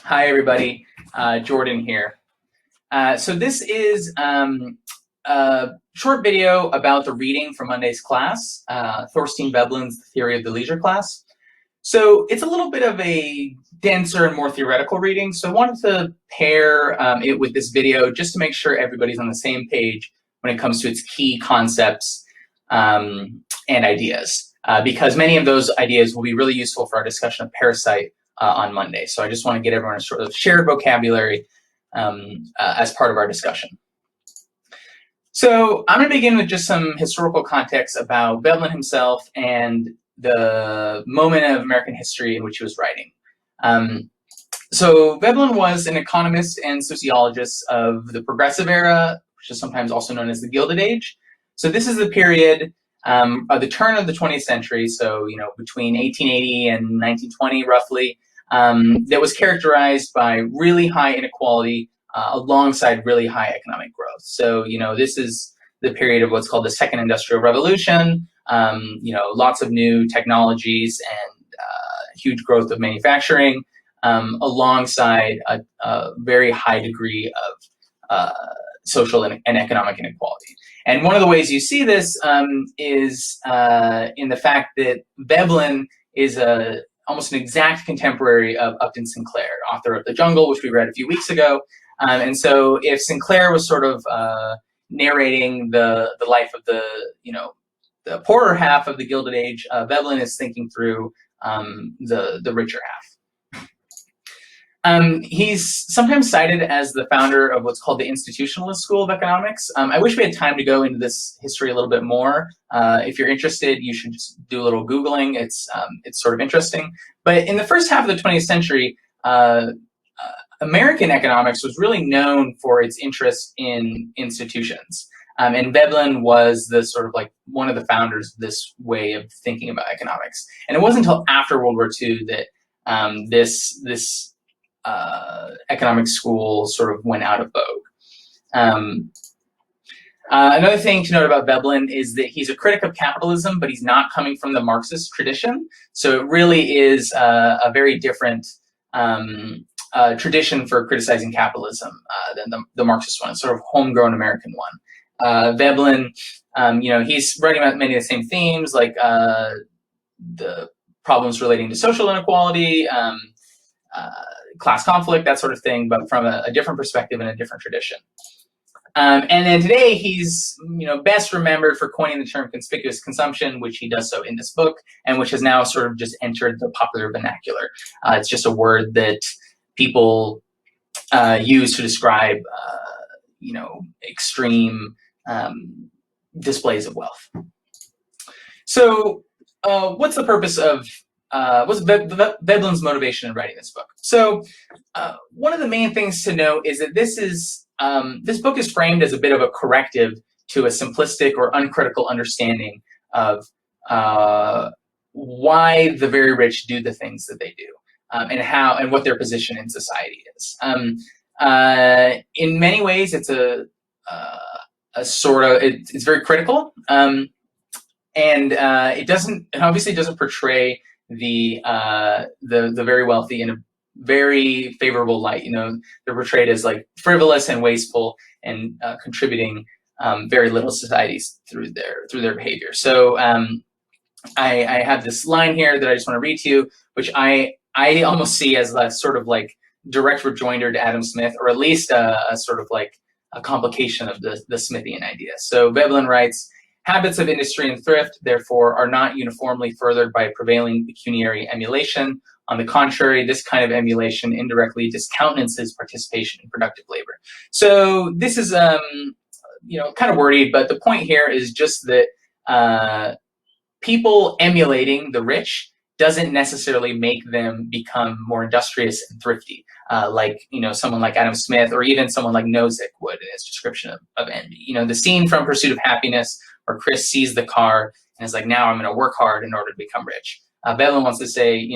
Hi, everybody. Jordan here. So this is a short video about the reading for Monday's class, Thorstein Veblen's The Theory of the Leisure Class. So it's a little bit of a denser and more theoretical reading, so I wanted to pair it with this video just to make sure everybody's on the same page when it comes to its key concepts and ideas, because many of those ideas will be really useful for our discussion of parasite on Monday. So I just want to get everyone a sort of shared vocabulary as part of our discussion. So I'm going to begin with just some historical context about Veblen himself and the moment of American history in which he was writing. So Veblen was an economist and sociologist of the Progressive Era, which is sometimes also known as the Gilded Age. So this is the period of the turn of the 20th century, so between 1880 and 1920 roughly, that was characterized by really high inequality alongside really high economic growth. So this is the period of what's called the Second Industrial Revolution. Lots of new technologies and huge growth of manufacturing, alongside a very high degree of social and economic inequality. And one of the ways you see this is in the fact that Veblen is almost an exact contemporary of Upton Sinclair, author of The Jungle, which we read a few weeks ago. And so if Sinclair was sort of narrating the life of the poorer half of the Gilded Age, Veblen is thinking through the richer half. He's sometimes cited as the founder of what's called the Institutionalist School of Economics. I wish we had time to go into this history a little bit more. If you're interested, you should just do a little Googling. It's sort of interesting. But in the first half of the 20th century, American economics was really known for its interest in institutions. And Veblen was the sort of like one of the founders of this way of thinking about economics. And it wasn't until after World War II that this economic school sort of went out of vogue. Another thing to note about Veblen is that he's a critic of capitalism, but he's not coming from the Marxist tradition. So it really is a very different tradition for criticizing capitalism than the Marxist one, sort of homegrown American one. Veblen, he's writing about many of the same themes, like the problems relating to social inequality, class conflict, that sort of thing, but from a different perspective and a different tradition. And then today he's best remembered for coining the term conspicuous consumption, which he does so in this book, and which has now sort of just entered the popular vernacular. It's just a word that people use to describe extreme displays of wealth. So what's the purpose of what's Veblen's motivation in writing this book? So one of the main things to note is that this book is framed as a bit of a corrective to a simplistic or uncritical understanding of why the very rich do the things that they do, and what their position in society is. In many ways, it's a sort of it's very critical, and it obviously doesn't portray the very wealthy in a very favorable light. They're portrayed as like frivolous and wasteful and contributing very little to societies through their behavior. So I have this line here that I just want to read to you, which I almost see as a sort of like direct rejoinder to Adam Smith, or at least a sort of like a complication of the Smithian idea. So Veblen writes, "Habits of industry and thrift, therefore, are not uniformly furthered by prevailing pecuniary emulation. On the contrary, this kind of emulation indirectly discountenances participation in productive labor." So this is kind of wordy, but the point here is just that people emulating the rich doesn't necessarily make them become more industrious and thrifty, like someone like Adam Smith or even someone like Nozick would in his description of envy. The scene from Pursuit of Happiness, where Chris sees the car and is like, now I'm going to work hard in order to become rich. Veblen wants to say,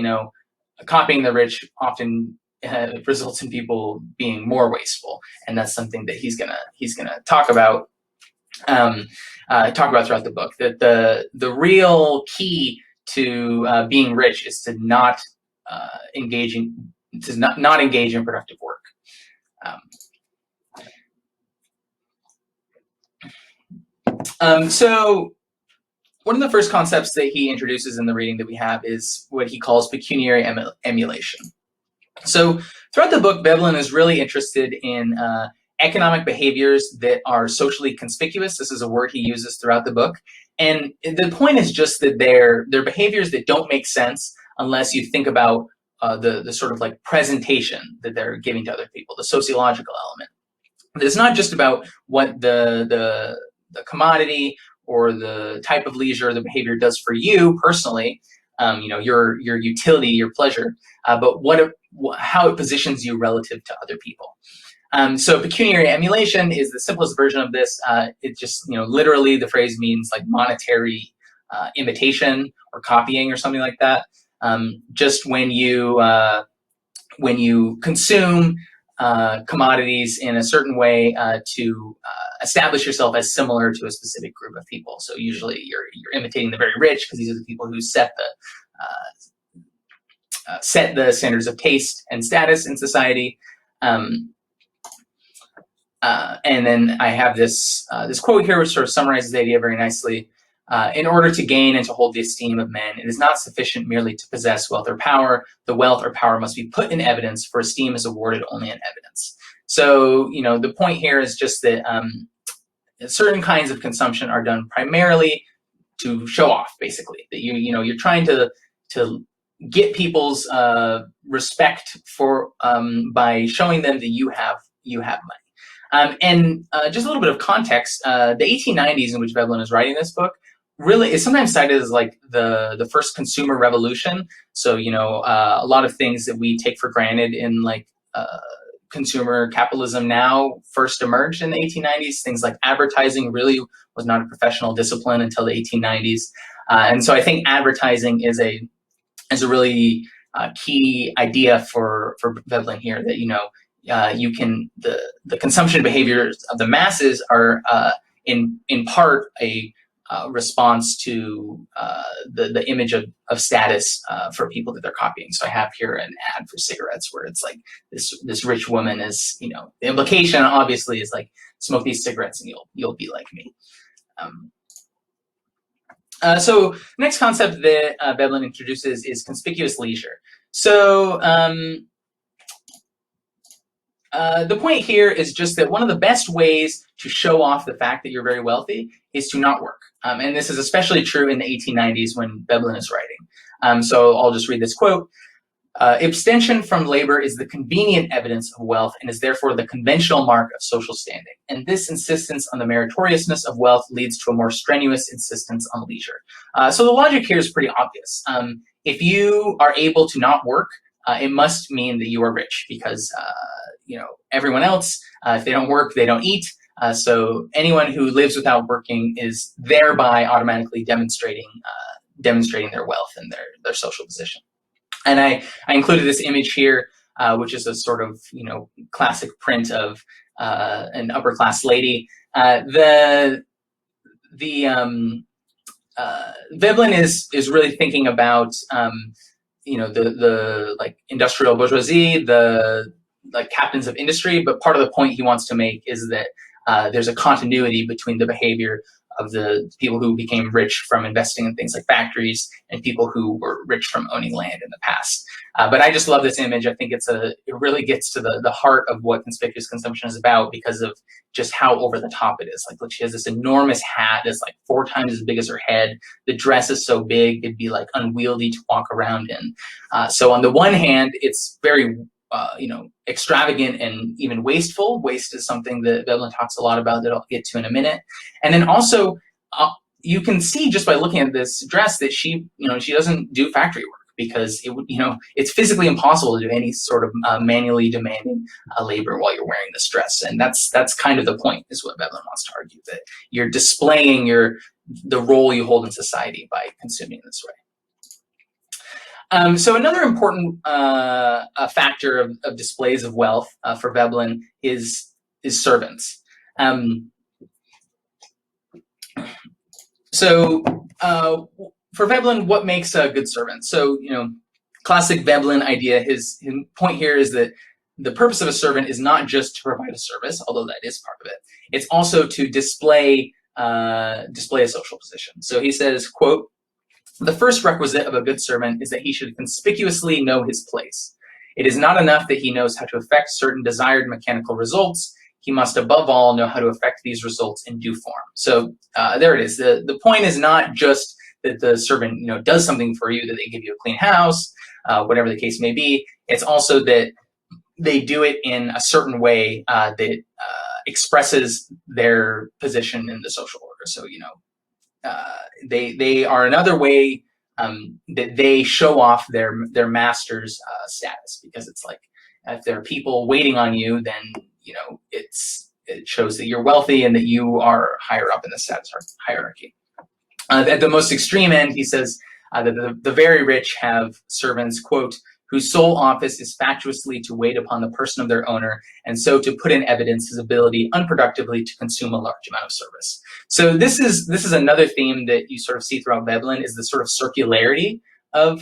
copying the rich often results in people being more wasteful, and that's something that he's gonna talk about throughout the book. That the real key to being rich is to not engaging to not engage in productive work. So one of the first concepts that he introduces in the reading that we have is what he calls pecuniary emulation. So throughout the book, Veblen is really interested in economic behaviors that are socially conspicuous. This is a word he uses throughout the book. And the point is just that they're behaviors that don't make sense unless you think about the sort of like presentation that they're giving to other people, the sociological element. But it's not just about what the commodity or the type of leisure the behavior does for you personally, your utility, your pleasure, but how it positions you relative to other people. So pecuniary emulation is the simplest version of this. It just, literally the phrase means like monetary imitation or copying or something like that. Just when you consume commodities in a certain way to establish yourself as similar to a specific group of people. So usually you're imitating the very rich because these are the people who set the standards of taste and status in society. And then I have this quote here, which sort of summarizes the idea very nicely. In order to gain and to hold the esteem of men, it is not sufficient merely to possess wealth or power. The wealth or power must be put in evidence, for esteem is awarded only in evidence. So, the point here is just that certain kinds of consumption are done primarily to show off, basically. That you're trying to get people's respect for by showing them that you have money. And just a little bit of context: the 1890s, in which Veblen is writing this book, really is sometimes cited as like the first consumer revolution. So a lot of things that we take for granted in like consumer capitalism now first emerged in the 1890s. Things like advertising really was not a professional discipline until the 1890s, and so I think advertising is a really key idea for Veblen here. That you can the consumption behaviors of the masses are in part a response to the image of status for people that they're copying. So I have here an ad for cigarettes where it's like this rich woman is, the implication obviously is like, smoke these cigarettes and you'll be like me. So next concept that Veblen introduces is conspicuous leisure. So the point here is just that one of the best ways to show off the fact that you're very wealthy is to not work. And this is especially true in the 1890s when Veblen is writing. So I'll just read this quote. Abstention from labor is the convenient evidence of wealth and is therefore the conventional mark of social standing. And this insistence on the meritoriousness of wealth leads to a more strenuous insistence on leisure. So the logic here is pretty obvious. If you are able to not work, it must mean that you are rich because everyone else, if they don't work, they don't eat. So anyone who lives without working is thereby automatically demonstrating their wealth and their social position. And I included this image here, which is a sort of classic print of an upper class lady. Veblen is really thinking about the like industrial bourgeoisie, the like captains of industry, but part of the point he wants to make is that there's a continuity between the behavior of the people who became rich from investing in things like factories and people who were rich from owning land in the past. But I just love this image. I think it really gets to the heart of what conspicuous consumption is about because of just how over the top it is. Like, look, she has this enormous hat that's like 4 times as big as her head. The dress is so big, it'd be like unwieldy to walk around in. So on the one hand, it's very extravagant and even wasteful. Waste is something that Veblen talks a lot about that I'll get to in a minute. And then also, you can see just by looking at this dress that she doesn't do factory work because it's physically impossible to do any sort of manually demanding labor while you're wearing this dress. And that's kind of the point, is what Veblen wants to argue, that you're displaying the role you hold in society by consuming in this way. So another important factor of displays of wealth for Veblen is servants. So for Veblen, what makes a good servant? So classic Veblen idea. His point here is that the purpose of a servant is not just to provide a service, although that is part of it. It's also to display a social position. So he says, quote, "The first requisite of a good servant is that he should conspicuously know his place. It is not enough that he knows how to effect certain desired mechanical results. He must above all know how to effect these results in due form." So there it is. The point is not just that the servant does something for you, that they give you a clean house, whatever the case may be. It's also that they do it in a certain way that expresses their position in the social order. So they are another way that they show off their master's status, because it's like, if there are people waiting on you, then it shows that you're wealthy and that you are higher up in the status hierarchy. At the most extreme end, he says that the very rich have servants, quote, "whose sole office is fatuously to wait upon the person of their owner, and so to put in evidence his ability unproductively to consume a large amount of service." So this is another theme that you sort of see throughout Veblen, is the sort of circularity of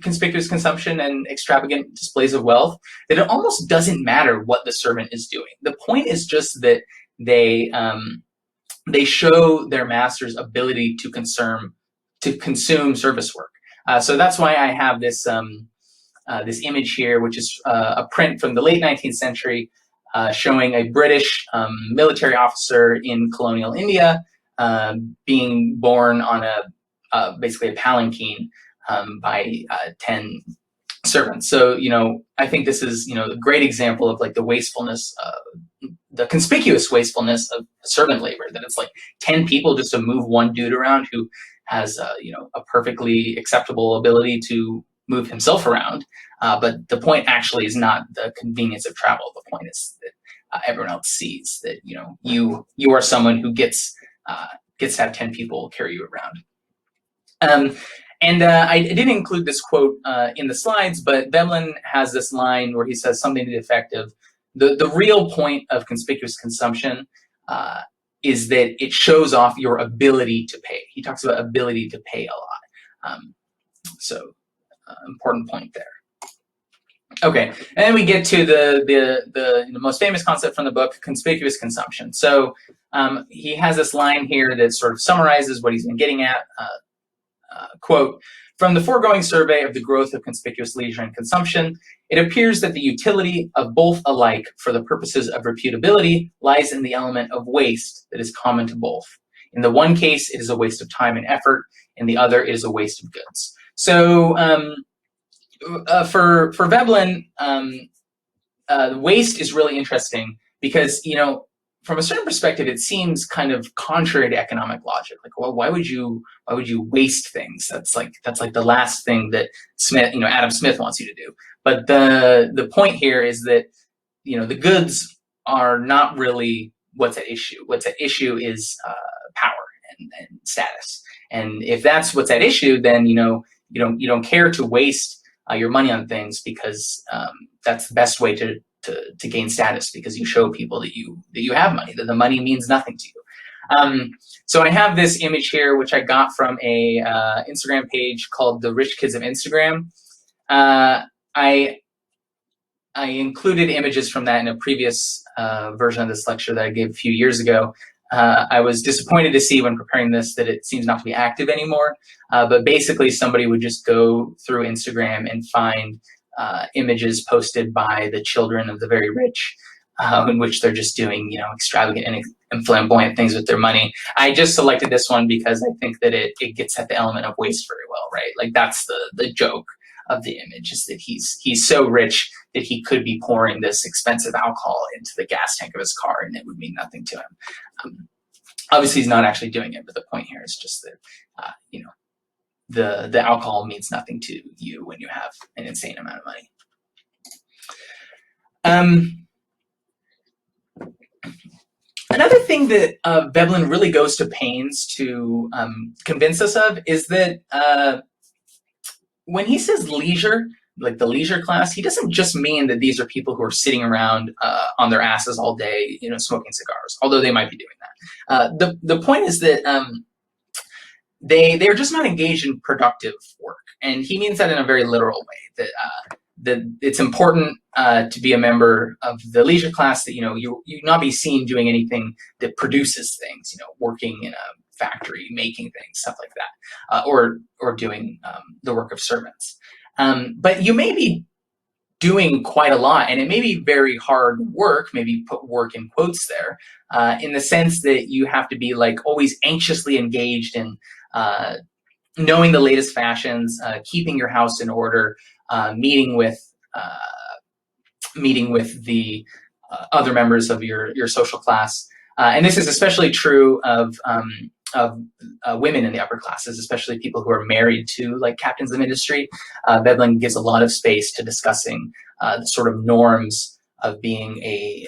conspicuous consumption and extravagant displays of wealth, that it almost doesn't matter what the servant is doing. The point is just that they show their master's ability to consume service work. So that's why I have this this image here, which is a print from the late 19th century, showing a British military officer in colonial India being borne on basically a palanquin by 10 servants. So I think this is a great example of like the wastefulness, the conspicuous wastefulness of servant labor. That it's like 10 people just to move one dude around who has a perfectly acceptable ability to move himself around. But the point actually is not the convenience of travel. The point is that everyone else sees that you are someone who gets to have 10 people carry you around. I didn't include this quote in the slides, but Veblen has this line where he says something to the effect of, the real point of conspicuous consumption is that it shows off your ability to pay. He talks about ability to pay a lot. So important point there. Okay, and then we get to the most famous concept from the book, conspicuous consumption. So he has this line here that sort of summarizes what he's been getting at. Quote, "From the foregoing survey of the growth of conspicuous leisure and consumption, it appears that the utility of both alike for the purposes of reputability lies in the element of waste that is common to both. In the one case, it is a waste of time and effort. In the other, it is a waste of goods." So for Veblen, waste is really interesting because, from a certain perspective, it seems kind of contrary to economic logic. Like, well, why would you waste things? That's like the last thing that Adam Smith wants you to do. But the point here is that, the goods are not really what's at issue. What's at issue is power and status. And if that's what's at issue, then you don't care to waste your money on things, because that's the best way to gain status, because you show people that you have money, that the money means nothing to you. So I have this image here, which I got from a Instagram page called The Rich Kids of Instagram. I included images from that in a previous version of this lecture that I gave a few years ago. I was disappointed to see when preparing this that it seems not to be active anymore. But basically, somebody would just go through Instagram and find images posted by the children of the very rich, in which they're just doing, extravagant and flamboyant things with their money. I just selected this one because I think that it gets at the element of waste very well, right? Like, that's the joke of the image, is that he's so rich that he could be pouring this expensive alcohol into the gas tank of his car and it would mean nothing to him. Obviously, he's not actually doing it, but the point here is just that, the alcohol means nothing to you when you have an insane amount of money. Another thing that Veblen really goes to pains to convince us of is that when he says leisure, like the leisure class, he doesn't just mean that these are people who are sitting around on their asses all day, smoking cigars, although they might be doing that. The point is that they're just not engaged in productive work, and he means that in a very literal way. That it's important to be a member of the leisure class. That you not be seen doing anything that produces things. Working in a factory, making things, stuff like that, or doing the work of servants. But you may be doing quite a lot, and it may be very hard work, maybe put work in quotes there, in the sense that you have to be like always anxiously engaged in knowing the latest fashions, keeping your house in order, meeting with the other members of your social class. And this is especially true of women in the upper classes, especially people who are married to like captains of industry. Veblen gives a lot of space to discussing the sort of norms of being a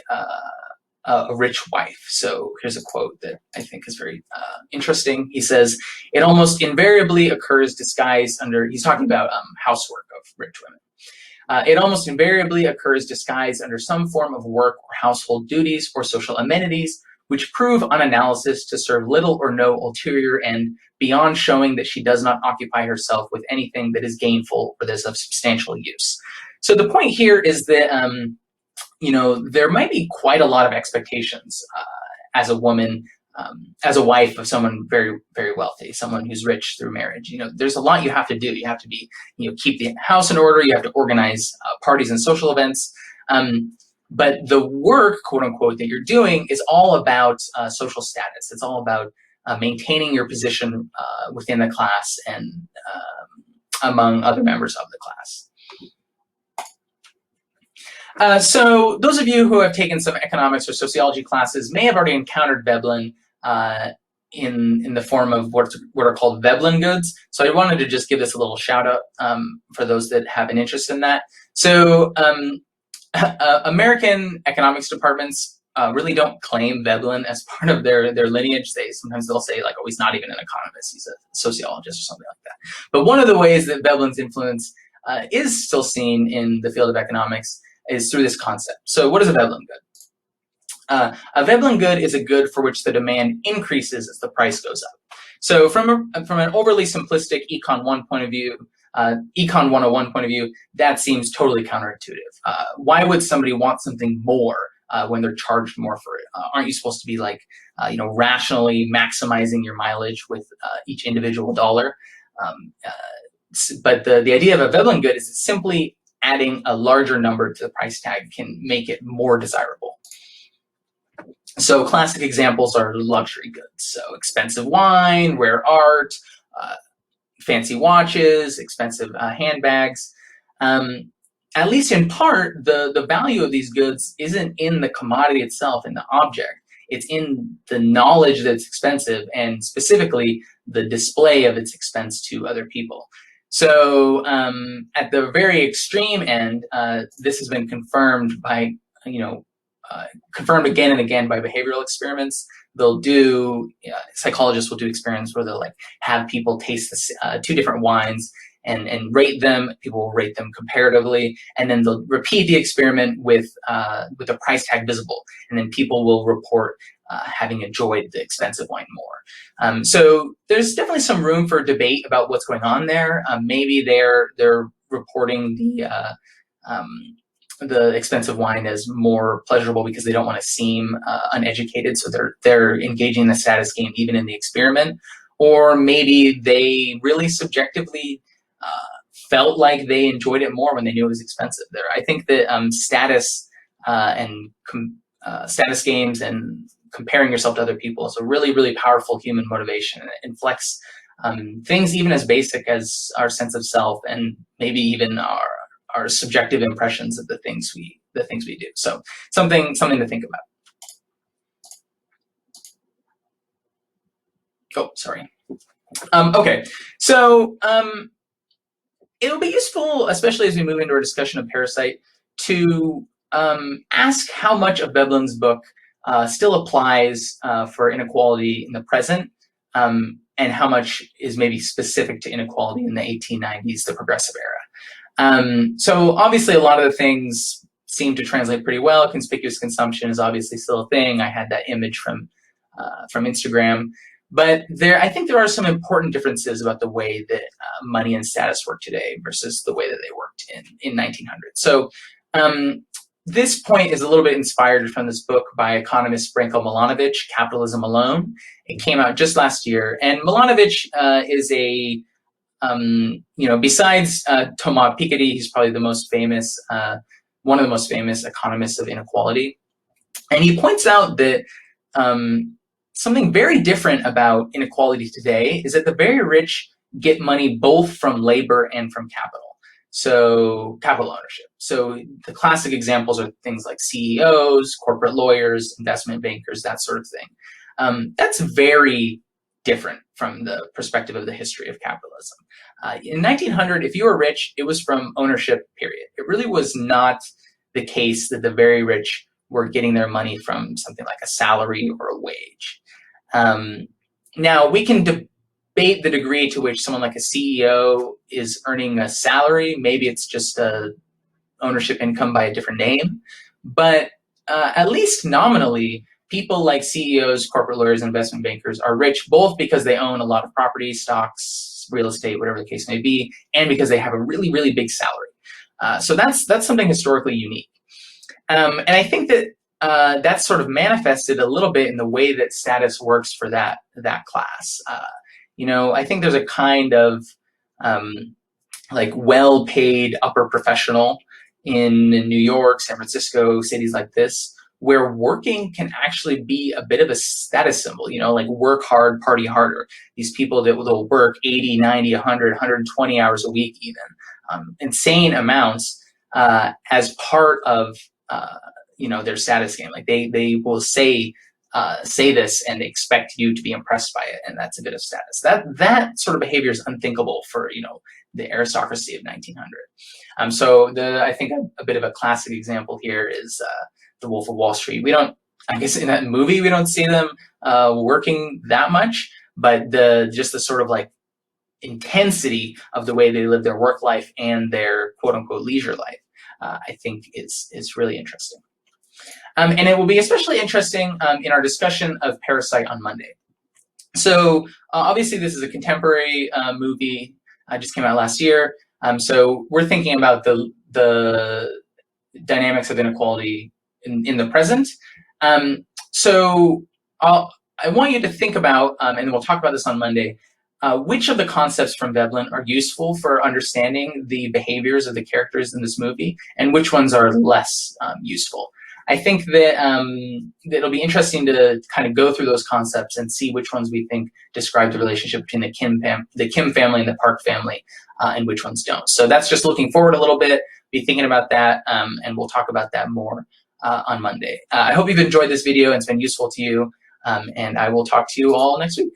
rich wife. So here's a quote that I think is very interesting. He says, "It almost invariably occurs disguised under," he's talking about housework of rich women. "It almost invariably occurs disguised under some form of work or household duties or social amenities, which prove on analysis to serve little or no ulterior end beyond showing that she does not occupy herself with anything that is gainful or that is of substantial use." So the point here is that there might be quite a lot of expectations as a woman, as a wife of someone very, very wealthy, someone who's rich through marriage. There's a lot you have to do. You have to be, keep the house in order. You have to organize parties and social events. But the work, quote unquote, that you're doing is all about social status. It's all about maintaining your position within the class and among other members of the class. So those of you who have taken some economics or sociology classes may have already encountered Veblen in the form of what are called Veblen goods. So I wanted to just give this a little shout out for those that have an interest in that. So American economics departments really don't claim Veblen as part of their lineage. Sometimes they'll say like, oh, he's not even an economist, he's a sociologist or something like that. But one of the ways that Veblen's influence is still seen in the field of economics is through this concept. So what is a Veblen good? A Veblen good is a good for which the demand increases as the price goes up. So from an overly simplistic Econ 1 point of view, Econ 101 point of view, that seems totally counterintuitive. Why would somebody want something more when they're charged more for it? Aren't you supposed to be like, rationally maximizing your mileage with each individual dollar? But the idea of a Veblen good is simply adding a larger number to the price tag can make it more desirable. So classic examples are luxury goods. So expensive wine, rare art, fancy watches, expensive handbags. At least in part, the value of these goods isn't in the commodity itself, in the object. It's in the knowledge that it's expensive, and specifically the display of its expense to other people. So at the very extreme end, this has been confirmed by, confirmed again and again by behavioral experiments. They'll do, psychologists will do experiments where they'll like have people taste two different wines and rate them. People will rate them comparatively, and then they'll repeat the experiment with the price tag visible, and then people will report having enjoyed the expensive wine more. So there's definitely some room for debate about what's going on there. Maybe they're reporting the expensive wine as more pleasurable because they don't want to seem uneducated, so they're engaging in the status game even in the experiment. Or maybe they really subjectively felt like they enjoyed it more when they knew it was expensive. I think that status and status games and comparing yourself to other people is a really, really powerful human motivation. And it inflects things even as basic as our sense of self, and maybe even our subjective impressions of the things we do. So something to think about. Oh, sorry. Okay, so it'll be useful, especially as we move into our discussion of Parasite, to ask how much of Veblen's book still applies for inequality in the present, and how much is maybe specific to inequality in the 1890s, the progressive era. So obviously a lot of the things seem to translate pretty well. Conspicuous consumption is obviously still a thing. I had that image from Instagram. But I think there are some important differences about the way that money and status work today versus the way that they worked in 1900. So this point is a little bit inspired from this book by economist Branko Milanovic, Capitalism Alone. It came out just last year. And Milanovic is a, besides Thomas Piketty, he's probably the most famous, one of the most famous economists of inequality. And he points out that something very different about inequality today is that the very rich get money both from labor and from capital. So capital ownership. So the classic examples are things like CEOs, corporate lawyers, investment bankers, that sort of thing. That's very different from the perspective of the history of capitalism. In 1900, if you were rich, it was from ownership, period. It really was not the case that the very rich were getting their money from something like a salary or a wage. Now, we can debate the degree to which someone like a CEO is earning a salary. Maybe it's just a ownership income by a different name. But at least nominally, people like CEOs, corporate lawyers, investment bankers are rich both because they own a lot of property, stocks, real estate, whatever the case may be, and because they have a really, really big salary. So that's something historically unique. And I think that that's sort of manifested a little bit in the way that status works for that class. I think there's a kind of like well-paid upper professional in New York, San Francisco, cities like this, where working can actually be a bit of a status symbol, like work hard, party harder. These people that will work 80, 90, 100, 120 hours a week even, insane amounts as part of their status game. Like they will say this and expect you to be impressed by it, and that's a bit of status. That sort of behavior is unthinkable for the aristocracy of 1900. So I think a bit of a classic example here is The Wolf of Wall Street. We don't, I guess in that movie, we don't see them working that much, but just the sort of like intensity of the way they live their work life and their quote unquote leisure life, I think is really interesting. And it will be especially interesting in our discussion of Parasite on Monday. So obviously this is a contemporary movie, just came out last year. So we're thinking about the dynamics of inequality in the present. So I want you to think about, and we'll talk about this on Monday, which of the concepts from Veblen are useful for understanding the behaviors of the characters in this movie, and which ones are less useful. I think that it'll be interesting to kind of go through those concepts and see which ones we think describe the relationship between the Kim family and the Park family, and which ones don't. So that's just looking forward a little bit, be thinking about that, and we'll talk about that more on Monday. I hope you've enjoyed this video and it's been useful to you, and I will talk to you all next week.